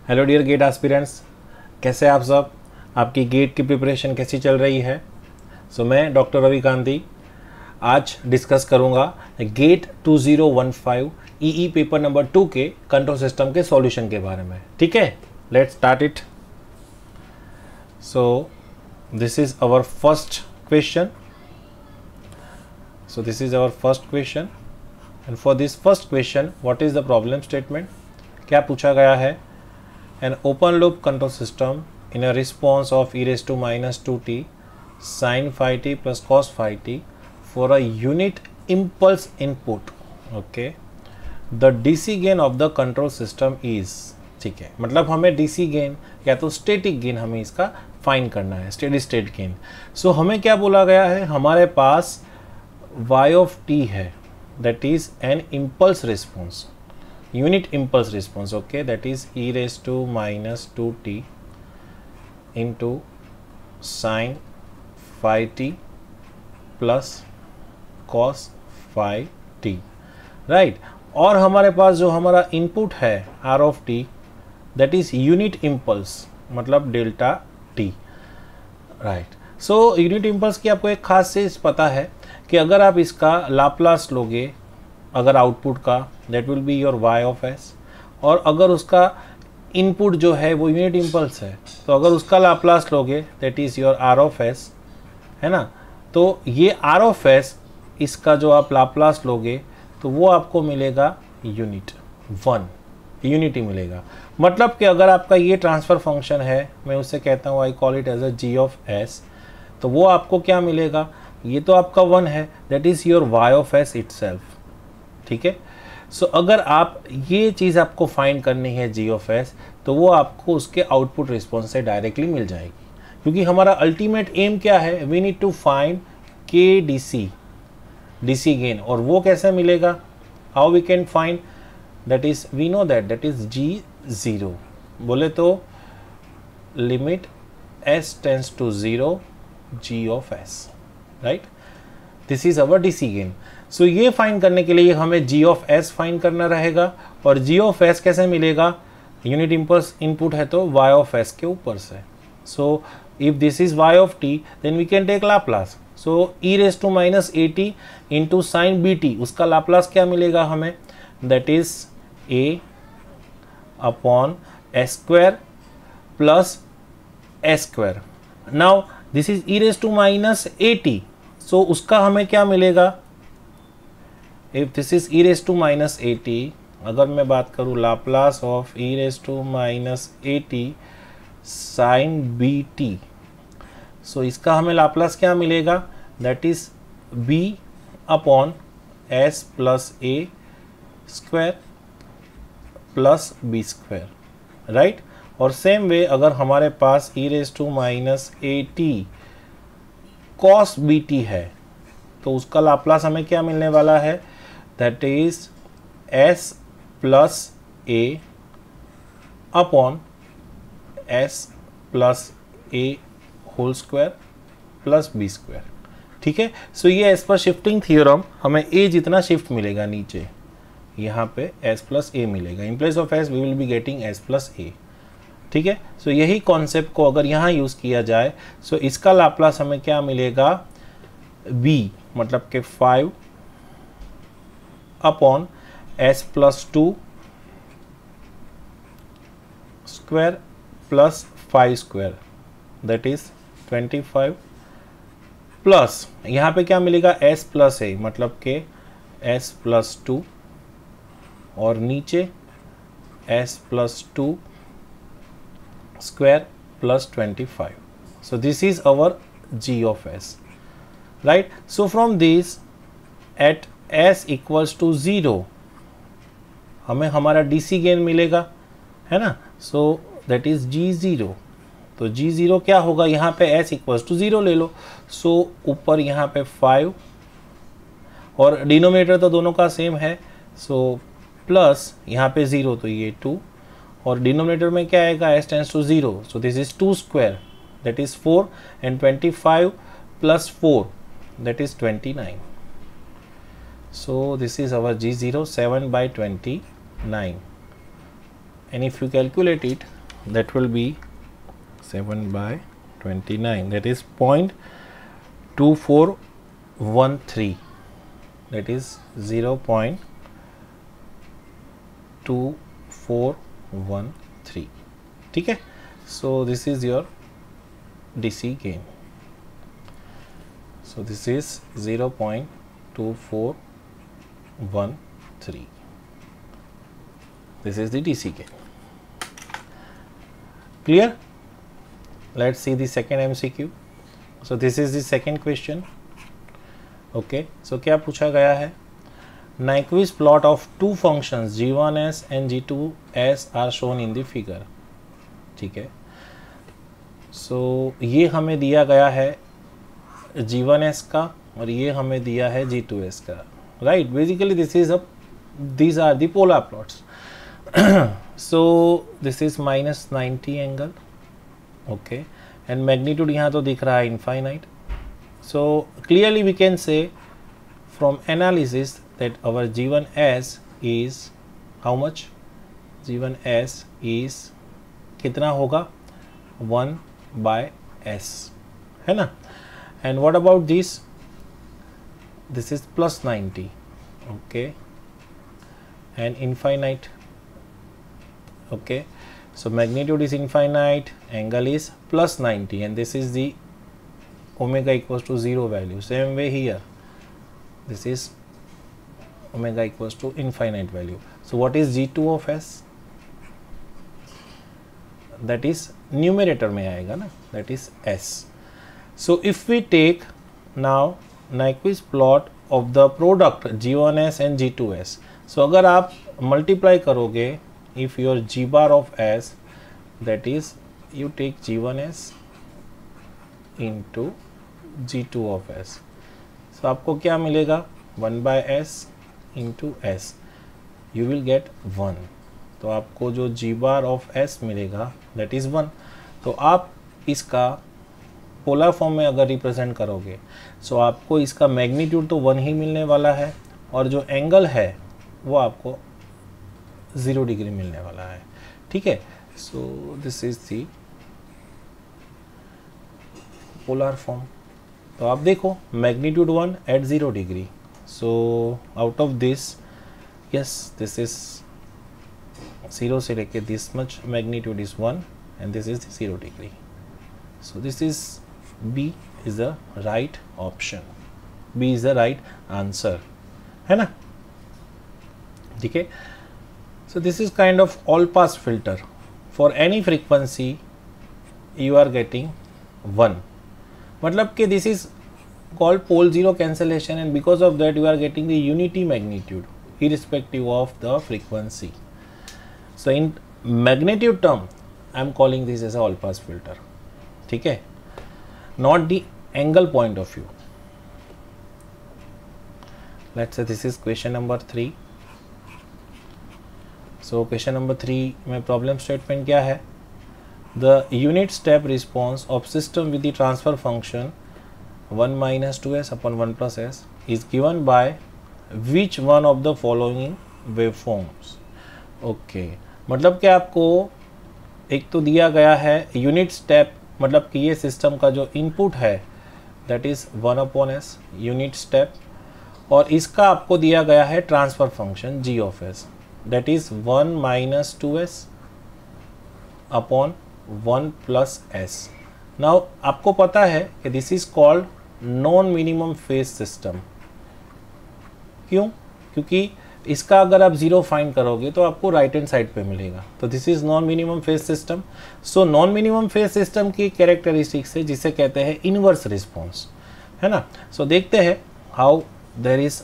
Hello dear gate aspirants, कैसे आप सब? आपकी गेट की प्रिपरेशन कैसी चल रही है? मैं डॉक्टर रवि कांति आज डिस्कस करूंगा गेट 2015 ईई पेपर नंबर 2 के कंट्रोल सिस्टम के सॉल्यूशन के बारे में। ठीक है, let's start it. This is our first question. This is our first question and for this first question what is the problem statement? क्या पूछा गया है? An open loop control system in a response of e raised to minus 2t sin phi t plus cos phi t for a unit impulse input. Okay, the DC gain of the control system is, ठीक है, मतलब हमें DC gain या तो static gain हमें इसका find करना है, स्टेडी स्टेट गेन। सो हमें क्या बोला गया है? हमारे पास y of t है, that is an impulse response, unit impulse response, okay, that is e raised to minus 2t into sin phi t plus cos phi t, right? और हमारे पास जो हमारा इनपुट है r of t, that is unit impulse, मतलब delta t, right? So unit impulse की आपको एक खास चीज पता है कि अगर आप इसका लाप्लास लोगे अगर आउटपुट का, that will be your y of s, और अगर उसका इनपुट जो है वो यूनिट इम्पल्स है तो अगर उसका लाप्लास लोगे that is your r of s, है ना? तो ये r ऑफ s, इसका जो आप लाप्लास लोगे तो वो आपको मिलेगा यूनिट 1, यूनिटी मिलेगा। मतलब कि अगर आपका ये ट्रांसफ़र फंक्शन है, मैं उससे कहता हूँ I call it as a g of s, तो वो आपको क्या मिलेगा? ये तो आपका 1 है, that is your y of s itself. ठीक है, सो अगर आप ये चीज़ आपको फाइंड करनी है g ऑफ s, तो वो आपको उसके आउटपुट रिस्पॉन्स से डायरेक्टली मिल जाएगी, क्योंकि हमारा अल्टीमेट एम क्या है? We need to find K DC gain, और वो कैसे मिलेगा? How we can find? That is we know that is g0, बोले तो limit s tends to 0 g of s, right? This is our DC gain. So ये find करने के लिए हमें g ऑफ s फाइंड करना रहेगा, और g ऑफ s कैसे मिलेगा? यूनिट इम्पल्स इनपुट है तो y ऑफ s के ऊपर से। So if this is y of t then we can take Laplace. So e raise to minus at into sine bt, उसका लाप्लास क्या मिलेगा हमें? That is a upon s square plus s square. Now this is e raise to minus at, so उसका हमें क्या मिलेगा? If this is e raise to minus at, अगर मैं बात करूँ Laplace of e raise to minus at sine bt, so इसका हमें लाप्लास क्या मिलेगा? That is b upon s plus a square plus b square, right? और same way अगर हमारे पास e raise to minus at cos bt है, तो उसका लाप्लास हमें क्या मिलने वाला है? That is s plus a upon s plus a whole square plus b square. ठीक है, सो ये एज पर शिफ्टिंग थियोरम हमें a जितना शिफ्ट मिलेगा नीचे, यहाँ पे s प्लस a मिलेगा। In place of s we will be getting s plus a। ठीक है, सो यही कॉन्सेप्ट को अगर यहाँ यूज़ किया जाए, सो इसका लाप्लास हमें क्या मिलेगा? b, मतलब कि 5 upon s plus 2 square plus 5 square, that is 25 plus यहाँ पे क्या मिलेगा? s प्लस a, मतलब के s प्लस 2 और नीचे s plus 2 square plus 25। So this is our g of s, right? So from this at s equals to 0 हमें हमारा डीसी गेन मिलेगा, है ना? So that is g0। तो g0 क्या होगा? यहाँ पे s इक्वल्स टू 0 ले लो। सो ऊपर यहाँ पे 5 और डिनोमिनेटर तो दोनों का सेम है, सो प्लस यहाँ पे 0 तो ये 2, और डिनोमिनेटर में क्या आएगा? s tends to 0, so this is 2 square that is 4 and 25 plus 4 that is 29. So this is our G0, 7 by 29, and if you calculate it that will be 7/29, that is 0.2413, that is 0.2413. ठीक है, so this is your DC gain. So this is 0.2413. This is the DC gain. Clear? Let's see the second MCQ. So this is the second question. Okay, so क्या पूछा गया है? Nyquist plot of two functions g1s and g2s are shown in the figure. ठीक है, so ये हमें दिया गया है g1s का और ये हमें दिया है g2s का, right? Basically these are the polar plots. So this is -90 angle, okay, and magnitude यहाँ तो दिख रहा है infinite. So clearly we can say from analysis that our g1s is how much? g1s is कितना होगा? 1/s, है ना? And what about this? This is +90, okay, and infinite. Okay, so magnitude is infinite, angle is +90, and this is the omega equals to 0 value. Same way here, this is omega equals to infinite value. So what is g2 of s? That is numerator में आएगा ना, that is s. So if we take now Nyquist plot of the product g1s and g2s, so अगर आप multiply करोगे, if your g bar of s, that is you take g1s into g2 of s, so आपको क्या मिलेगा? 1/s into s, you will get 1. तो आपको जो g bar of s मिलेगा that is 1. तो आप इसका पोलर फॉर्म में अगर रिप्रेजेंट करोगे, सो आपको इसका मैग्नीट्यूड तो 1 ही मिलने वाला है और जो एंगल है वो आपको 0 डिग्री मिलने वाला है. ठीक है, so this is the polar form. तो आप देखो magnitude 1 at 0 degree, so out of this, yes, this is 0 से लेके this much magnitude is 1 and this is 0 degree. So this is B is the right option. B is the right answer, है ना? ठीक है. So this is kind of all pass filter. For any frequency you are getting 1. मतलब कि this is called pole zero cancellation, and because of that you are getting the unity magnitude irrespective of the frequency. So in magnitude term I am calling this as a all pass filter. ठीक है, not the angle point of view. Let's say this is question number 3. So question number 3 में problem statement क्या है? The unit step response of system with the transfer function 1 minus 2s upon 1 plus s is given by which one of the following waveforms? Okay, मतलब कि आपको एक तो दिया गया है यूनिट स्टेप, मतलब कि ये सिस्टम का जो इनपुट है that is 1/s unit step, और इसका आपको दिया गया है transfer function g of s that is 1 minus 2s upon 1 plus s. Now आपको पता है कि this is called non minimum phase system. क्यों? क्योंकि इसका अगर आप 0 फाइंड करोगे तो आपको राइट हैंड साइड पे मिलेगा. तो this is non minimum phase system. So non minimum phase system की कैरेक्टरिस्टिक्स है जिसे कहते हैं इनवर्स रिस्पॉन्स, है ना? सो देखते हैं how there is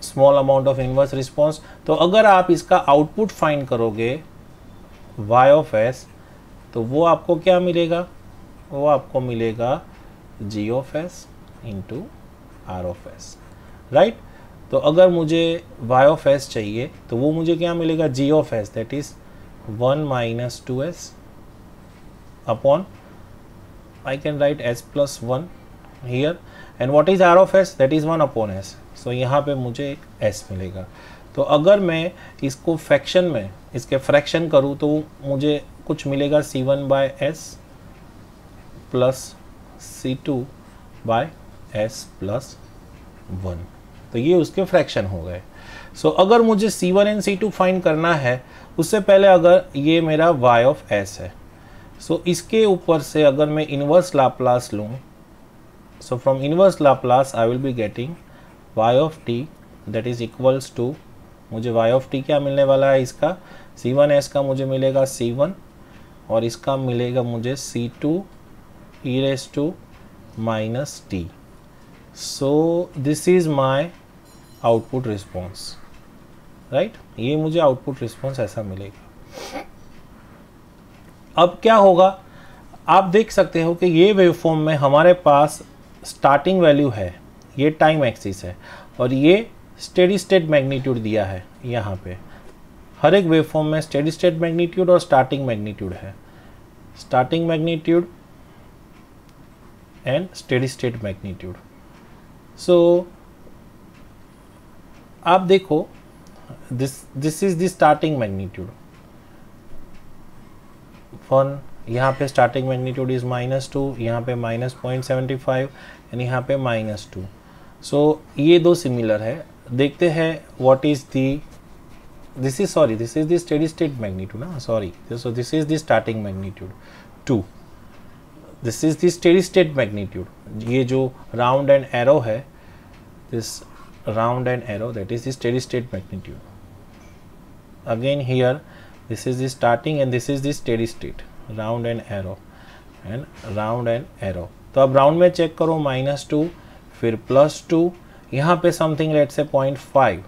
small amount of inverse response. तो अगर आप इसका आउटपुट फाइंड करोगे y of s, तो वो आपको क्या मिलेगा? वो आपको मिलेगा g of s into r of s, right? तो अगर मुझे y of s चाहिए तो वो मुझे क्या मिलेगा? g of s that is 1 minus 2s upon, I can write s plus 1 here, and what is r of s? that is 1 upon s. so यहाँ पे मुझे एक s मिलेगा. तो अगर मैं इसको फ्रैक्शन में इसके फ्रैक्शन करूँ तो मुझे कुछ मिलेगा C1 by S plus C2 by S plus 1। तो ये उसके फ्रैक्शन हो गए। सो अगर मुझे C1 एंड C2 फाइंड करना है, उससे पहले अगर ये मेरा y ऑफ s है, सो इसके ऊपर से अगर मैं इन्वर्स लाप्लास लूँ, so from inverse Laplace I will be getting y of t that is equals to, मुझे y ऑफ t क्या मिलने वाला है, इसका C1s का मुझे मिलेगा C1 और इसका मिलेगा मुझे C2 e raised to minus t। So this is my output response, right. ये मुझे आउटपुट रिस्पॉन्स ऐसा मिलेगा। अब क्या होगा, आप देख सकते हो कि ये वेवफॉर्म में हमारे पास स्टार्टिंग वैल्यू है, ये टाइम एक्सिस है और ये स्टेडी स्टेट मैग्नीट्यूड दिया है। यहाँ पे हर एक वेवफॉर्म में स्टेडी स्टेट मैग्नीट्यूड और स्टार्टिंग मैग्नीट्यूड है, starting magnitude and steady state magnitude. So आप देखो, this is the starting magnitude 1, यहाँ पे स्टार्टिंग मैग्नीट्यूड इज -2, यहाँ पे -0.75 एंड यहाँ पे -2। सो ये दो सिमिलर है। देखते हैं what is the, this is the steady state magnitude ना, sorry, so this is the starting magnitude 2, this is the steady state magnitude. ये जो राउंड एंड एरो है, this round and arrow, that is the steady state magnitude. Again here this is the starting and this is the steady state, round and arrow and round and arrow। तो अब round में check करो, -2 फिर +2, यहाँ पे something let से 0.5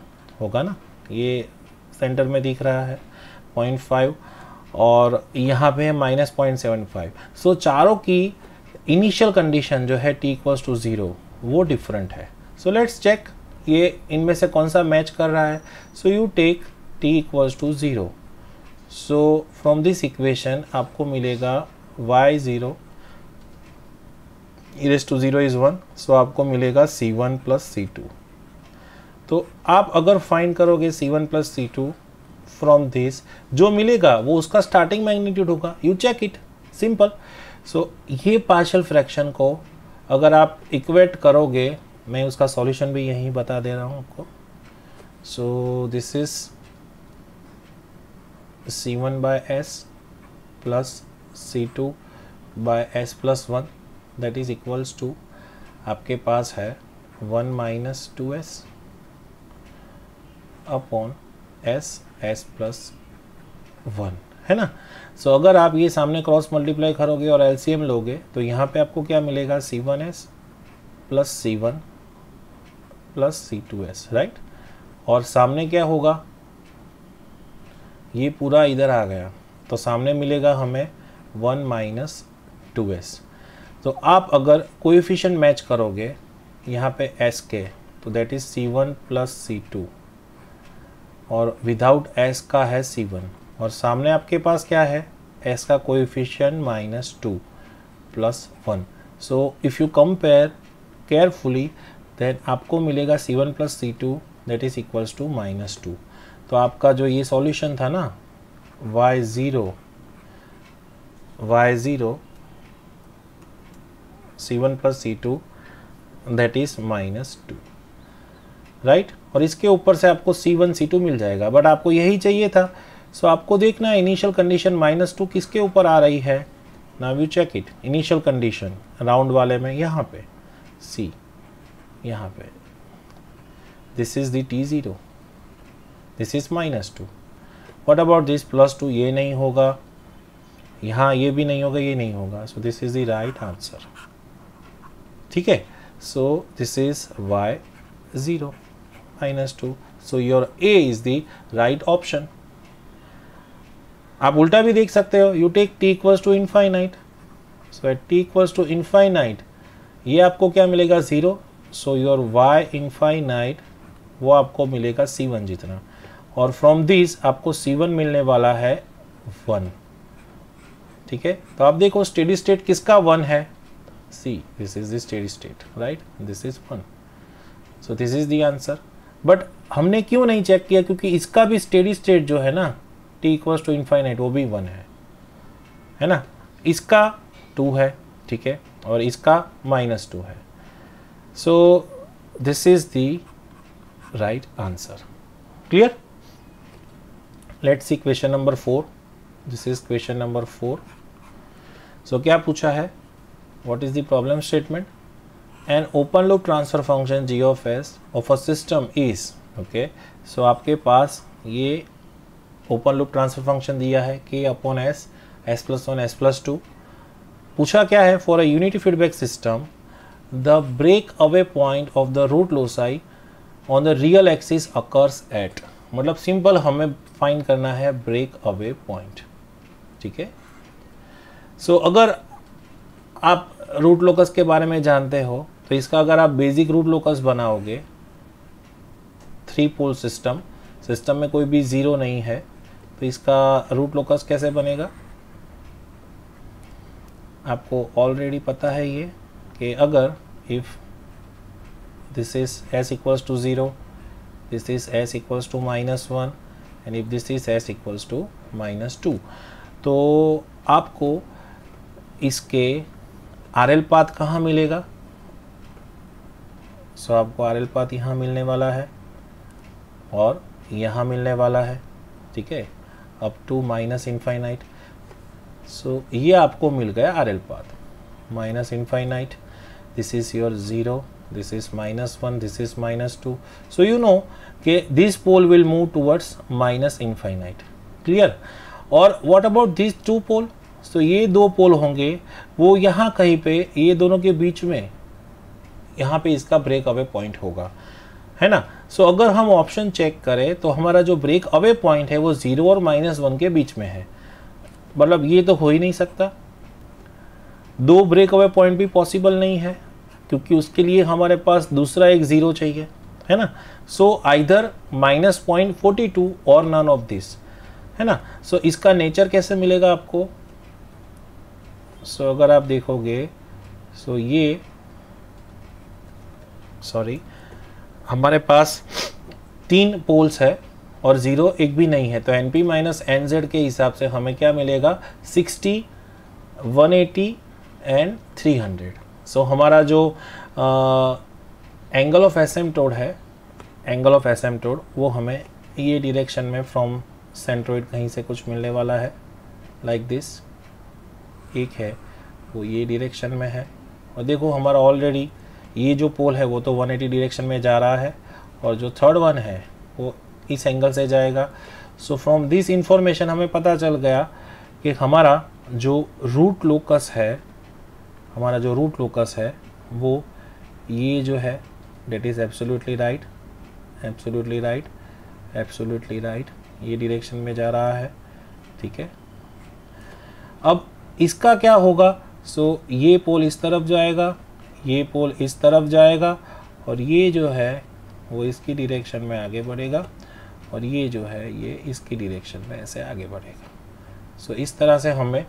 होगा ना, ये सेंटर में दिख रहा है 0.5 और यहाँ पे है -0.75। सो चारों की इनिशियल कंडीशन जो है t = 0 वो डिफरेंट है। सो लेट्स चेक ये इनमें से कौन सा मैच कर रहा है। So you take t = 0। So from this equation आपको मिलेगा y0 e raised to 0 is 1, सो आपको मिलेगा C1 + C2। तो आप अगर फाइंड करोगे C1 + C2 फ्रॉम दिस, जो मिलेगा वो उसका स्टार्टिंग मैग्नीट्यूड होगा। You check it, simple. So ये पार्शियल फ्रैक्शन को अगर आप इक्वेट करोगे, मैं उसका सॉल्यूशन भी यहीं बता दे रहा हूँ आपको। So this is C1 by S plus C2 by S plus 1 that is equals to, आपके पास है 1 - 2S अपॉन S प्लस 1, है ना। सो अगर आप ये सामने क्रॉस मल्टीप्लाई करोगे और LCM लोगे तो यहाँ पे आपको क्या मिलेगा, C1S plus C1 plus C2S, right. और सामने क्या होगा, ये पूरा इधर आ गया तो सामने मिलेगा हमें 1 - 2S। तो आप अगर कोएफिशिएंट मैच करोगे यहाँ पे S के, तो that is C1 plus C2 और विदाउट S का है C1 और सामने आपके पास क्या है, S का coefficient -2 plus 1। So if you compare carefully then आपको मिलेगा C1 plus C2 that is equals to -2। तो आपका जो ये सॉल्यूशन था ना, y0 C1 plus C2 that is -2, right. और इसके ऊपर से आपको C1 C2 मिल जाएगा, बट आपको यही चाहिए था। सो आपको देखना है इनिशियल कंडीशन -2 किसके ऊपर आ रही है। Now you check it, initial condition round वाले में यहाँ पे C, यहाँ पे this is the T0, this is -2। What about this +2, ये नहीं होगा, यहाँ ये भी नहीं होगा, ये नहीं होगा। So this is the right answer, ठीक है। So this is y0 -2। So your A is the right option. आप उल्टा भी देख सकते हो, you take t = infinite. So at t = infinite ये आपको क्या मिलेगा, 0। सो योर y इनफाइनाइट वो आपको मिलेगा C1 जितना, और फ्रॉम दिस आपको C1 मिलने वाला है 1, ठीक है। तो आप देखो स्टेडी स्टेट किसका 1 है, C, this is the steady state, right, this is 1। So this is the answer. But हमने क्यों नहीं चेक किया, क्योंकि इसका भी स्टेडी स्टेट जो है ना t = इनफाइनाइट वो भी 1 है। है ना, इसका 2 है, ठीक है, और इसका -2 है. So this is the right answer. Clear? Let's see question number 4. This is question number 4. So क्या पूछा है? What is the problem statement? An open loop transfer function g of S of a system is. Okay, so आपके पास ये open loop transfer function दिया है k upon S, s+1 s+2. पूछा क्या है? For a unity feedback system the break away point of the root loci on the real axis occurs at. मतलब simple हमें फाइंड करना है ब्रेक अवे पॉइंट. ठीक है, सो अगर आप रूट लोकस के बारे में जानते हो तो इसका अगर आप बेसिक रूट लोकस बनाओगे, 3 पोल सिस्टम में कोई भी 0 नहीं है, तो इसका रूट लोकस कैसे बनेगा? आपको ऑलरेडी पता है ये कि अगर if this is s equals to 0, this is s equals to -1 and if this is s equals to -2, तो आपको इसके RL पाथ कहाँ मिलेगा? सो आपको RL पाथ यहाँ मिलने वाला है और यहाँ मिलने वाला है. ठीक है, अप टू -इनफाइनाइट. सो ये आपको मिल गया RL path. -Infinite, this is your 0, this is -1, this is -2. So you know कि this pole will move towards -infinite. Clear? और what about this 2 pole? So ये 2 पोल होंगे वो यहाँ कहीं पे, ये दोनों के बीच में यहाँ पे इसका ब्रेक अवे पॉइंट होगा, है ना. सो अगर हम ऑप्शन चेक करें तो हमारा जो ब्रेक अवे पॉइंट है वो 0 और -1 के बीच में है. मतलब ये तो हो ही नहीं सकता. 2 ब्रेक अवे पॉइंट भी पॉसिबल नहीं है क्योंकि उसके लिए हमारे पास दूसरा एक 0 चाहिए, है ना. सो आइदर -0.42 और नन ऑफ दिस, है ना. सो इसका नेचर कैसे मिलेगा आपको? सो अगर आप देखोगे, सो ये हमारे पास 3 पोल्स है और 0 एक भी नहीं है, तो NP माइनस NZ के हिसाब से हमें क्या मिलेगा? 60, 180 एंड 300. सो हमारा जो एंगल ऑफ एसिम्पटोड है, एंगल ऑफ एसिम्पटोड वो हमें ये डायरेक्शन में फ्रॉम सेंट्रोइड कहीं से कुछ मिलने वाला है, लाइक दिस. एक है वो ये डायरेक्शन में है, और देखो हमारा ऑलरेडी ये जो पोल है वो तो 180 डायरेक्शन में जा रहा है और जो थर्ड वन है वो इस एंगल से जाएगा. सो फ्रॉम दिस इंफॉर्मेशन हमें पता चल गया कि हमारा जो रूट लोकस है वो ये जो है डेट इज़ एब्सोल्युटली राइट, ये डायरेक्शन में जा रहा है. ठीक है, अब इसका क्या होगा? सो ये पोल इस तरफ जाएगा, ये पोल इस तरफ जाएगा, और ये जो है वो इसकी डायरेक्शन में आगे बढ़ेगा, और ये जो है ये इसकी डायरेक्शन में ऐसे आगे बढ़ेगा. सो इस तरह से हमें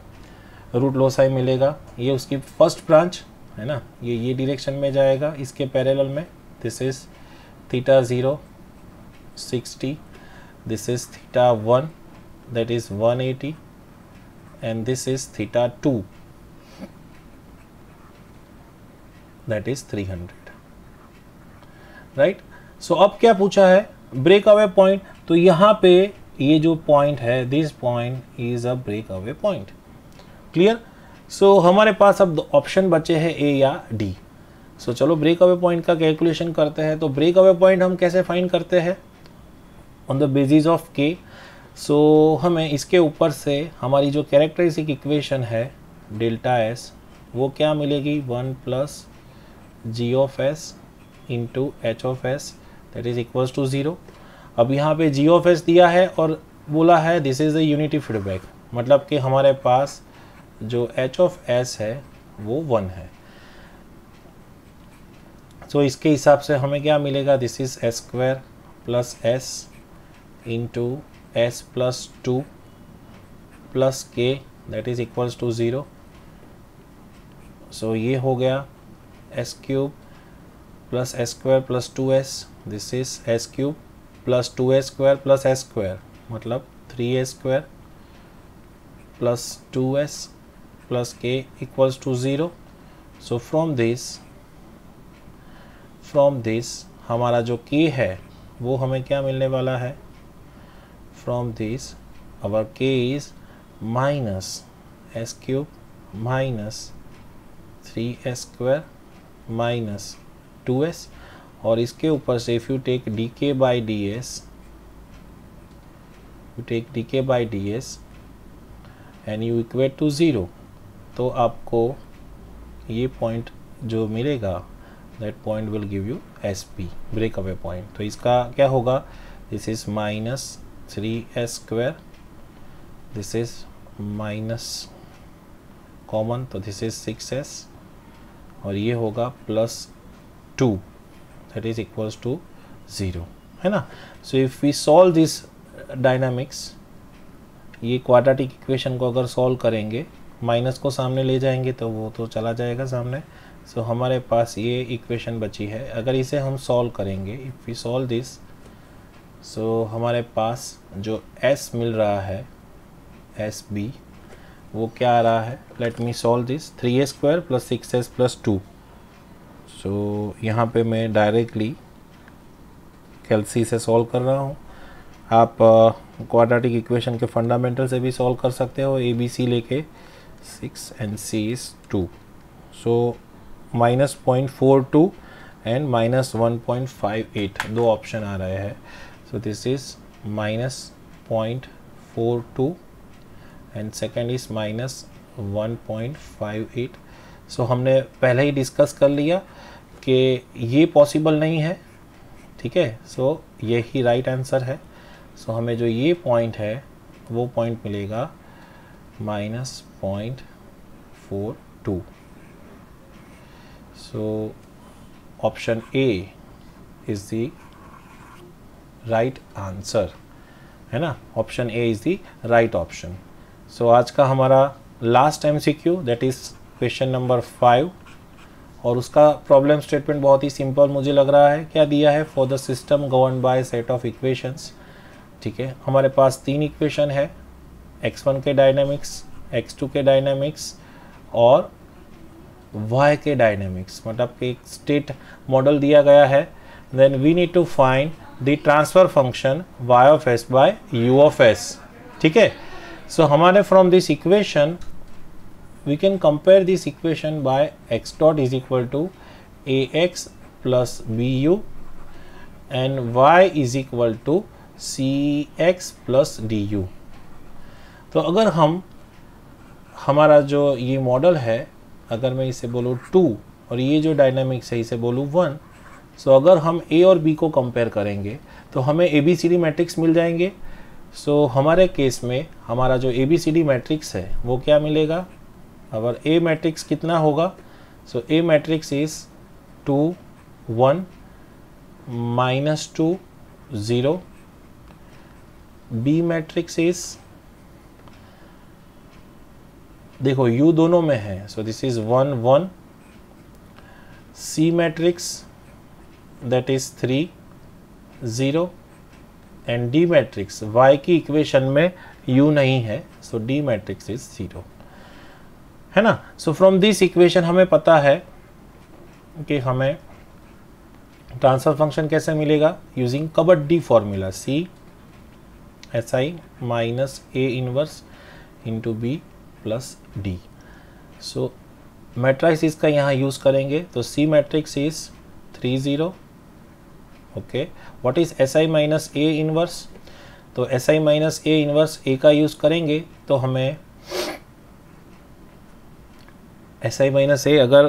रूट लोसाई मिलेगा. ये उसकी फर्स्ट ब्रांच है ना, ये डायरेक्शन में जाएगा इसके पैरेलल में. This is θ0 60, this is θ1 that is 180 and this is θ2 that is 300. Right. So अब क्या पूछा है? Break away point. तो यहाँ पे ये जो पॉइंट है, this point is a break away point. Clear? So हमारे पास अब ऑप्शन बचे हैं A या D. सो चलो ब्रेक अवे पॉइंट का कैलकुलेशन करते हैं. तो ब्रेक अवे पॉइंट हम कैसे फाइंड करते हैं? On the basis of K. So हमें इसके ऊपर से हमारी जो कैरेक्टरिस्टिक इक्वेशन है डेल्टा S वो क्या मिलेगी? 1 plus G of S into H of S that is equals to 0. अब यहाँ पे G ऑफ S दिया है और बोला है this is the unity feedback, मतलब कि हमारे पास जो H ऑफ S है वो 1 है. सो इसके हिसाब से हमें क्या मिलेगा? This is S² plus S into S plus 2 plus K that is equals to 0. So ये हो गया S cube plus S square plus 2S. This is S cube plus 2S square plus S square, मतलब 3S square plus 2S plus k equals to 0. So from this हमारा जो k है वो हमें क्या मिलने वाला है? From this our k is minus s cube minus 3s square minus 2s, और इसके ऊपर से if you take dk by ds and you equate to 0, तो आपको ये पॉइंट जो मिलेगा that point will give you SP, break away point. तो इसका क्या होगा? This is minus 3s square, this is minus common, तो this is 6s, और ये होगा plus 2, that is equals to 0, है ना. So if we solve this dynamics, ये क्वाड्रेटिक इक्वेशन को अगर सॉल्व करेंगे, माइनस को सामने ले जाएंगे तो वो तो चला जाएगा सामने. सो हमारे पास ये इक्वेशन बची है. अगर इसे हम सॉल्व करेंगे, इफ़ वी सॉल्व दिस, सो हमारे पास जो s मिल रहा है, एस बी, वो क्या आ रहा है? Let me solve this. 3a square plus 6s plus 2. सो यहाँ पे मैं डायरेक्टली कैलसी से सॉल्व कर रहा हूँ. आप क्वाड्रेटिक इक्वेशन के फंडामेंटल से भी सॉल्व कर सकते हो, ए बी सी लेके. 6 and c is 2. So minus 0.42 and minus 1.58 दो ऑप्शन आ रहे हैं. So this is minus 0.42 and second is minus 1.58. So हमने पहले ही डिस्कस कर लिया कि ये पॉसिबल नहीं है, ठीक है. सो यही राइट आंसर है. सो हमें जो ये पॉइंट है वो पॉइंट मिलेगा minus 0.42. So option A is the right answer, है ना. Option A is the right option. So आज का हमारा last MCQ, that is question number 5, और उसका प्रॉब्लम स्टेटमेंट बहुत ही सिंपल मुझे लग रहा है. क्या दिया है? For the system govern by set of equations. ठीक है, हमारे पास 3 इक्वेशन है, x1 के डायनामिक्स, x2 के डायनामिक्स और y के डायनामिक्स. मतलब कि एक स्टेट मॉडल दिया गया है. Then we need to find the transfer function y of s by u of s. ठीक है. सो हमारे from this equation we can compare this equation by x dot is equal to ax plus bu and y is equal to cx plus du. तो अगर हमारा जो ये model है, अगर मैं इसे बोलूँ 2 और ये जो डायनामिक्स है इसे बोलूँ 1, सो अगर हम a और b को कंपेयर करेंगे तो हमें ABCD मैट्रिक्स मिल जाएंगे. सो हमारे केस में हमारा जो ABCD मैट्रिक्स है वो क्या मिलेगा? अगर A मैट्रिक्स कितना होगा? सो A matrix is 2 1 -2 0. B matrix is, देखो U दोनों में है, so this is 1 1. C matrix that is 3 0 and D matrix, Y की इक्वेशन में U नहीं है, सो D मैट्रिक्स इज 0, है ना. सो फ्रॉम दिस इक्वेशन हमें पता है कि हमें ट्रांसफर फंक्शन कैसे मिलेगा? Using kabaddi formula, C SI minus A inverse into B plus D. So matrix का यहाँ यूज़ करेंगे तो C matrix is 3 0. Okay, what is SI minus A inverse? तो SI minus A inverse A का use करेंगे तो हमें SI माइनस A, अगर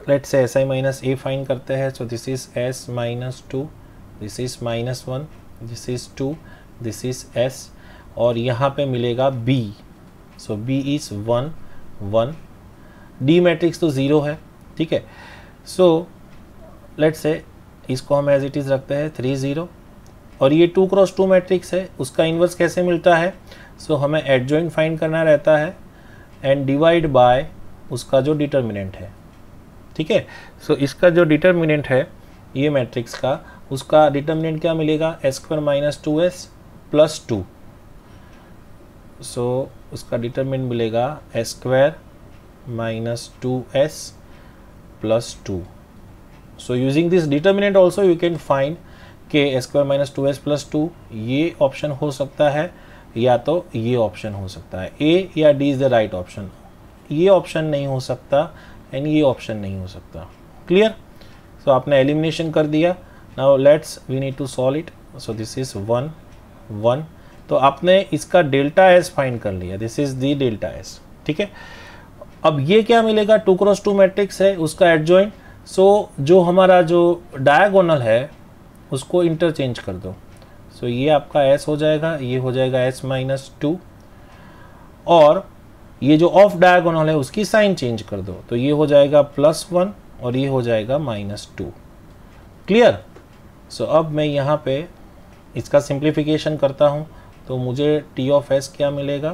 लेट से SI माइनस A फाइंड करते हैं, सो this is S minus 2, this is minus 1, this is 2, this is S, और यहाँ पे मिलेगा B. So B is 1 1. D matrix तो 0 है, ठीक है. सो लेट्स से इसको हम एज इट इज़ रखते हैं 3 0, और ये 2 क्रॉस 2 मैट्रिक्स है, उसका इन्वर्स कैसे मिलता है? सो हमें एडजॉइंट फाइंड करना रहता है एंड डिवाइड बाय उसका जो डिटर्मिनेंट है. ठीक है. सो इसका जो डिटर्मिनेंट है ये मैट्रिक्स का, उसका डिटर्मिनेंट क्या मिलेगा? s² minus 2s plus 2. सो उसका डिटरमिनेंट मिलेगा S square minus 2s plus 2. So using this determinant also you can find K S square minus 2s plus 2. ये ऑप्शन हो सकता है या तो ये ऑप्शन हो सकता है. ए या D is the right option. ये ऑप्शन नहीं हो सकता एंड ये ऑप्शन नहीं हो सकता. क्लियर? सो आपने एलिमिनेशन कर दिया. Now let's we need to solve it. So this is 1 1. तो आपने इसका डेल्टा एस फाइंड कर लिया. This is the delta S. ठीक है. अब ये क्या मिलेगा? 2x2 मैट्रिक्स है, उसका एडजॉइंट. सो जो हमारा जो डायगोनल है उसको इंटरचेंज कर दो. सो ये आपका s हो जाएगा, ये हो जाएगा s माइनस 2, और ये जो ऑफ डायगोनल है उसकी साइन चेंज कर दो. तो ये हो जाएगा +1 और ये हो जाएगा -2. क्लियर? सो अब मैं यहाँ पे इसका सिंप्लीफिकेशन करता हूँ. तो मुझे t ऑफ s क्या मिलेगा?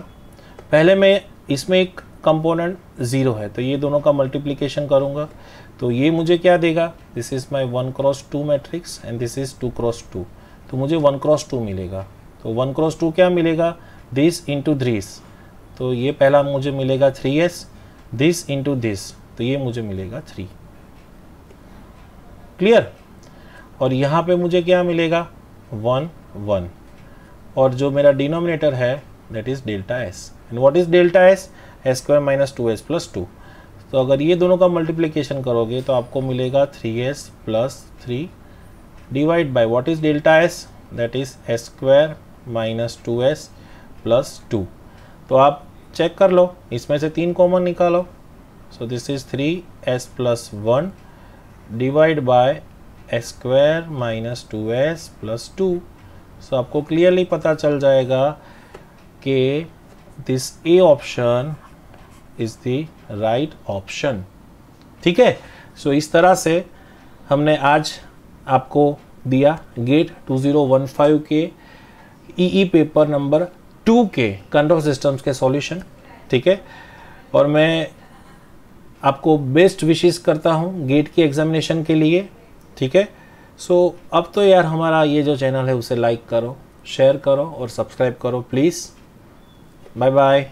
पहले मैं इसमें एक कंपोनेंट 0 है तो ये दोनों का मल्टीप्लिकेशन करूँगा. तो ये मुझे क्या देगा? This is my 1x2 matrix and this is 2x2. तो मुझे 1x2 मिलेगा. तो 1x2 क्या मिलेगा? This into this. तो ये पहला मुझे मिलेगा 3s. दिस इंटू दिस, तो ये मुझे मिलेगा 3. क्लियर? और यहाँ पे मुझे क्या मिलेगा? 1 1. और जो मेरा डिनोमिनेटर है that is delta S. And what is delta S? S square minus 2s plus 2. तो अगर ये दोनों का मल्टीप्लिकेशन करोगे तो आपको मिलेगा 3s plus 3 divide by what is delta S? That is S square minus 2s plus 2. तो आप चेक कर लो, इसमें से 3 कॉमन निकालो. सो this is 3s plus 1 divide by S square minus 2s plus 2. सो आपको क्लियरली पता चल जाएगा कि this A option is the right option. ठीक है. सो इस तरह से हमने आज आपको दिया गेट 2015 के ईई पेपर नंबर 2 के कंट्रोल सिस्टम्स के सॉल्यूशन. ठीक है. और मैं आपको बेस्ट विशेस करता हूँ गेट की एग्जामिनेशन के लिए. ठीक है. सो अब तो यार हमारा ये जो चैनल है उसे लाइक करो, शेयर करो और सब्सक्राइब करो प्लीज़. Bye bye.